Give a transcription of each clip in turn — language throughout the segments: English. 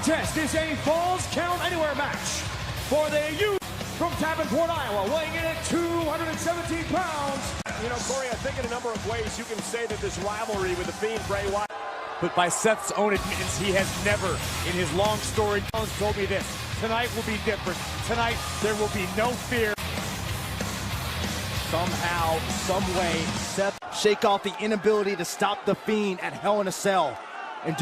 contest is a Falls Count Anywhere match for the youth from Davenport, Iowa, weighing in at 217 pounds. You know, Corey, I think in a number of ways you can say that this rivalry with the Fiend Bray Wyatt. But by Seth's own admittance, he has never, in his long story, told me this. Tonight will be different. Tonight, there will be no fear. Somehow, some way, Seth shake off the inability to stop the Fiend at Hell in a Cell. And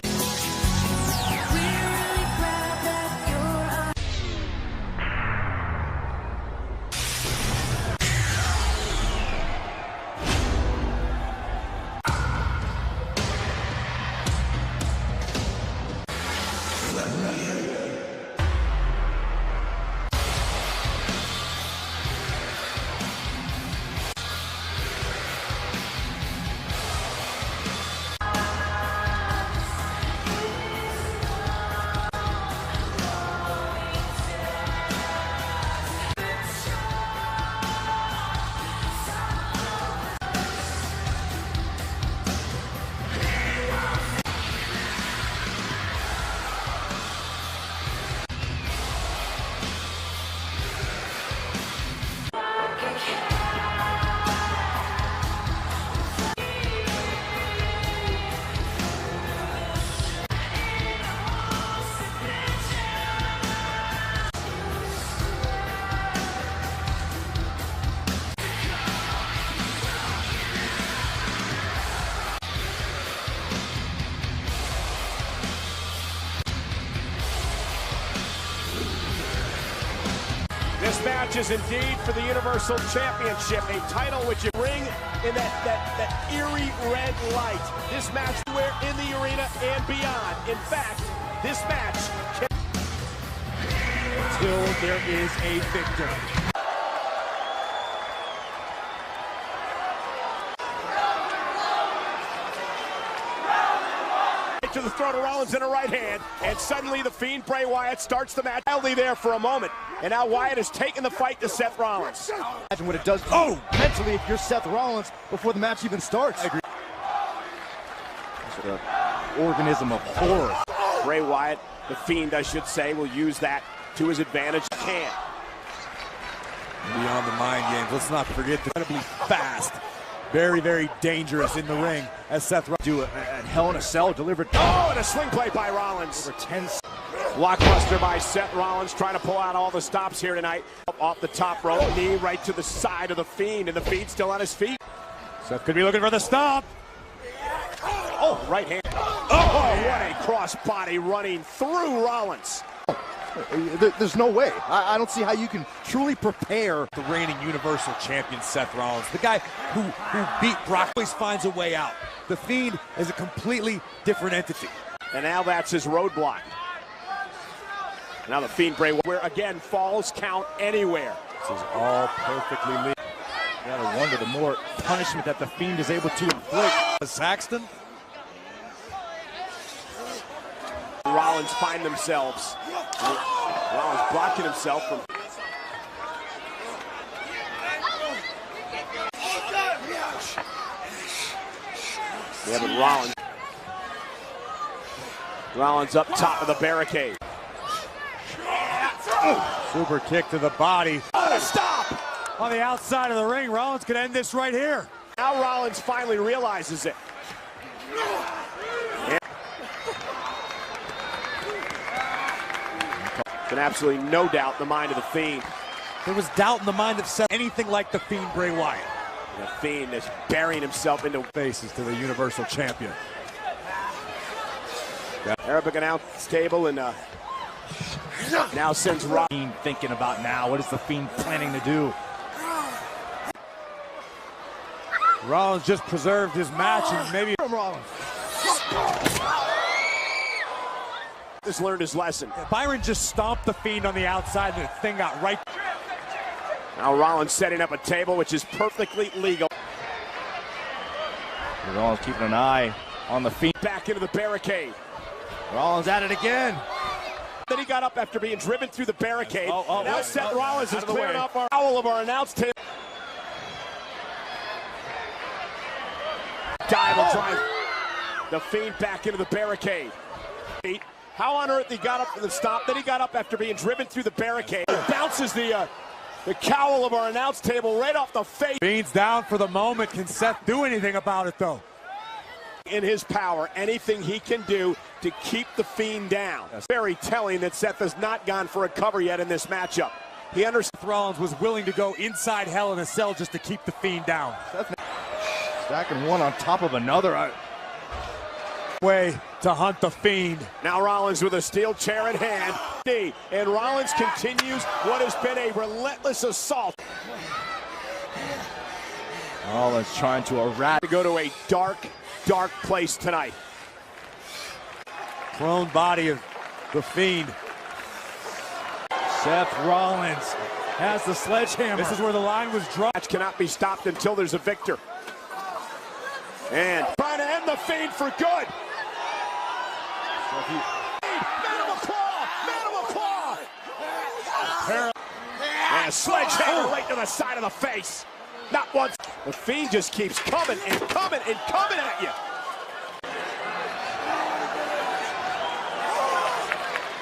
This match is indeed for the Universal Championship, a title which you bring in that eerie red light. This match where in the arena and beyond. In fact, this match can... Until there is a victor. To the throat of Rollins in a right hand, and suddenly the Fiend Bray Wyatt starts the match. Wildly there for a moment, and now Wyatt has taken the fight to Seth Rollins. imagine what it does mentally if you're Seth Rollins before the match even starts. I agree. It's an organism of horror. Bray Wyatt, the Fiend I should say, will use that to his advantage. Can. Beyond the mind games, let's not forget the incredibly fast, very, very dangerous in the ring as Seth Rollins Do a Hell in a Cell delivered. Oh, and a sling play by Rollins. Over 10. Blockbuster by Seth Rollins, trying to pull out all the stops here tonight. Off the top rope, knee right to the side of the Fiend, and the Fiend still on his feet. Seth could be looking for the stop. Oh, right hand. Oh, what a crossbody running through Rollins. There's no way. I don't see how you can truly prepare. The reigning Universal Champion Seth Rollins, the guy who beat Brock, always finds a way out. The Fiend is a completely different entity. And now that's his roadblock. Now the Fiend Bray, where again, Falls Count Anywhere. This is all perfectly legal. You gotta wonder the more punishment that the Fiend is able to inflict. Saxton. Rollins find themselves. Rollins blocking himself from. Yeah, but Rollins up top of the barricade. Super kick to the body. Oh, a stop! On the outside of the ring, Rollins could end this right here. Now Rollins finally realizes it. And absolutely no doubt in the mind of the Fiend. There was doubt in the mind of Seth. Anything like the Fiend Bray Wyatt. The Fiend is burying himself into Faces to the Universal Champion. Arabic announce table, and now sends Rollins. Thinking about now, what is the Fiend planning to do? Rollins just preserved his match, and maybe Rollins. Has learned his lesson. Byron just stomped the Fiend on the outside, and the thing got right. Now Rollins setting up a table, which is perfectly legal. Rollins keeping an eye on the Fiend. Back into the barricade. Rollins at it again. Then he got up after being driven through the barricade. Now Seth Rollins is out of the clearing way. off our foul of our announce table. Dive will drive the Fiend back into the barricade. How on earth he got up for the stop, then he got up after being driven through the barricade. Bounces the cowl of our announce table right off the face. Fiend's down for the moment. Can Seth do anything about it, though? In his power, anything he can do to keep the Fiend down. It's very telling that Seth has not gone for a cover yet in this matchup. He understands. Rollins was willing to go inside Hell in a Cell just to keep the Fiend down. Seth stacking one on top of another. Way to hunt the Fiend. Now Rollins with a steel chair in hand. And Rollins continues what has been a relentless assault. Rollins trying to eradicate. To go to a dark place tonight. Prone body of the Fiend. Seth Rollins has the sledgehammer. This is where the line was drawn. Match cannot be stopped until there's a victor. And trying to end the Fiend for good. Man of a claw! Man of a claw! And a sledgehammer right to the side of the face. Not once. The Fiend just keeps coming and coming and coming at you.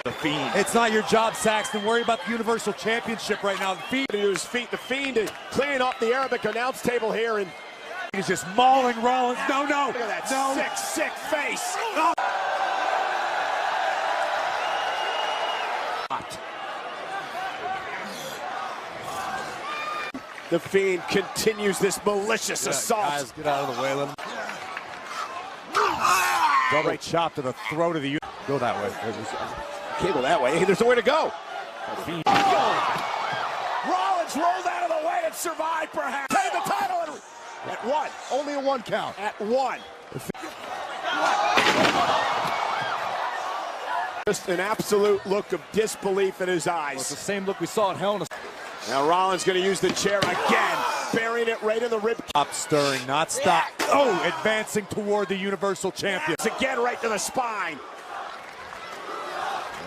The Fiend. It's not your job, Saxton. Worry about the Universal Championship right now. The Fiend To his feet. The Fiend is cleaning off the Arabic announce table here, and is just mauling Rollins. No. look at that sick face. Oh. The Fiend continues this malicious assault. Guys, get out of the way. Let him. Double chop to the throat of the. Go that way. Cable that way. Hey, there's nowhere to go. Rollins rolled out of the way and survived, perhaps. Take the title at one. Only a 1 count. At one. Just an absolute look of disbelief in his eyes. Well, it's the same look we saw in Hell in a Cell. Now Rollins going to use the chair again, burying it right in the rib. Stop stirring, not stop. Oh, advancing toward the Universal Champion. It's again right to the spine.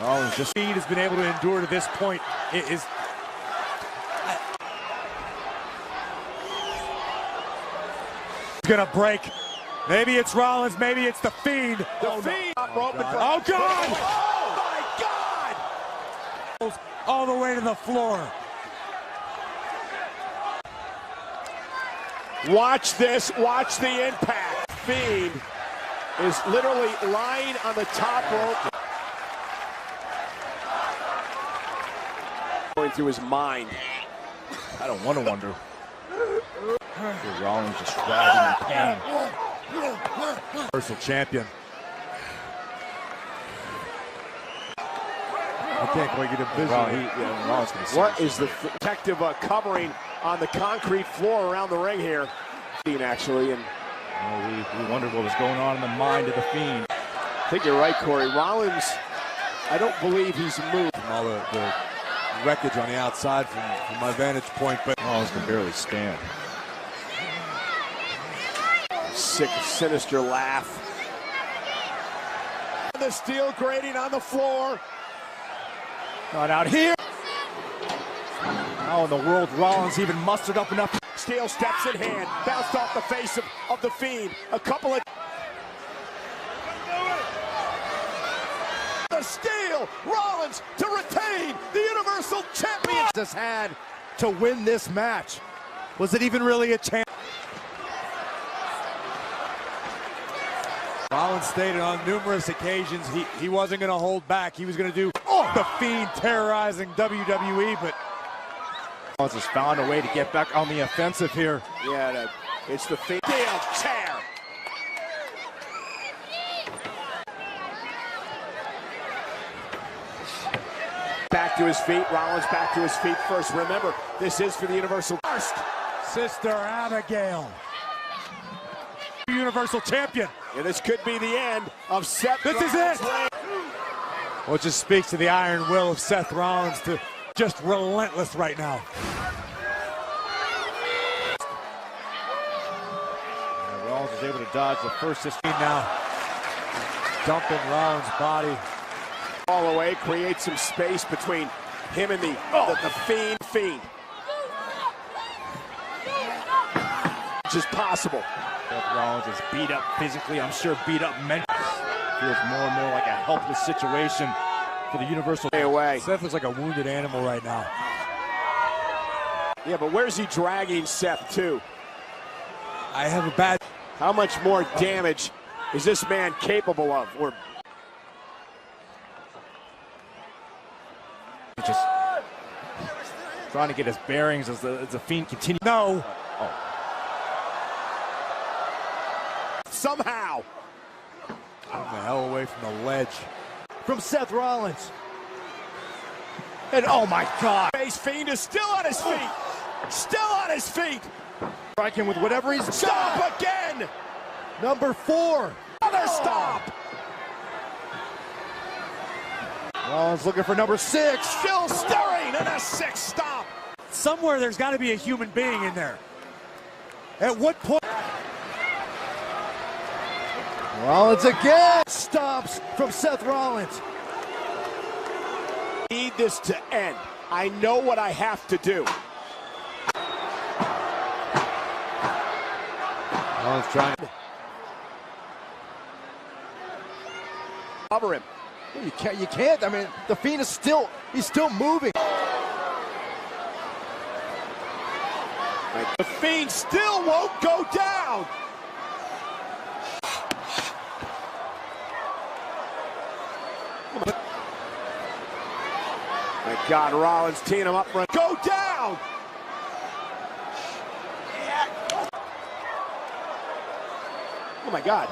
Rollins just Fiend has been able to endure to this point. It is. It's gonna break. Maybe it's Rollins, maybe it's the Fiend. The Fiend. Oh God! Oh my God! All the way to the floor. Watch this, watch the impact. Fiend is literally lying on the top rope. Going through his mind. I don't want to wonder. Rollins just dragging in pain. Universal Champion. I can't quite get a visual. What is the protective covering on the concrete floor around the ring here? Actually, and we wondered what was going on in the mind of the Fiend. I think you're right, Corey. Rollins, I don't believe he's moved. All the wreckage on the outside from my vantage point, but Rollins can barely stand. Sick, sinister laugh. The steel grating on the floor. Not out here. How in the world Rollins even mustered up enough? Steel steps in hand, bounced off the face of the Fiend. A couple of... The steel, Rollins to retain the Universal Championship. Has had to win this match. was it even really a chance? Rollins stated on numerous occasions he wasn't going to hold back. He was going to do the Fiend terrorizing WWE, but Rollins has found a way to get back on the offensive here. Yeah, it's the Fiend. Steel chair. Back to his feet. Rollins back to his feet first. Remember, this is for the Universal. First. Sister Abigail, Universal Champion. And this could be the end of Seth This Rollins' is it. reign. Well, it just speaks to the iron will of Seth Rollins to just relentless right now. Rollins is able to dodge the first Now, dumping Rollins' body. All away, create some space between him and the Fiend. Which is possible. Seth Rollins is beat up physically, I'm sure beat up mentally. feels more and more like a helpless situation for the Universal. Away. Seth looks like a wounded animal right now. Yeah, but where's he dragging Seth to? I have a bad... How much more damage is this man capable of? Or just trying to get his bearings as the Fiend continues. No. somehow. Getting the hell away from the ledge. From Seth Rollins. And oh my God. Face Fiend is still on his feet. Still on his feet. Strike him with whatever he's Stop got. again. Number 4. Another stop. Rollins looking for number 6. Still stirring and a 6th stop. Somewhere there's got to be a human being in there. At what point? Rollins again stops from Seth Rollins. Need this to end. I know what I have to do. Rollins trying. Cover him. You can't. I mean, the Fiend is still, he's still moving. The Fiend still won't go down. My God, Rollins teeing him up for a go down. Oh my God.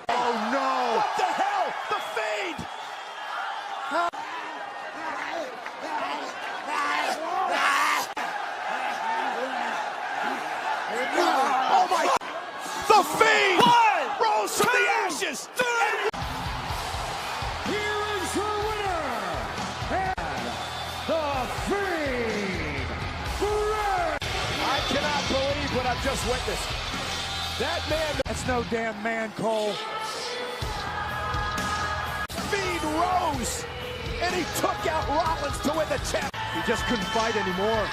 Oh no! What the hell? The Fiend! Oh my! The Fiend rose from the ashes. Here is your winner, and the Fiend. I cannot believe what I've just witnessed. That man, That's no damn man, Cole. Fiend rose, and he took out Rollins to win the champ. He just couldn't fight anymore.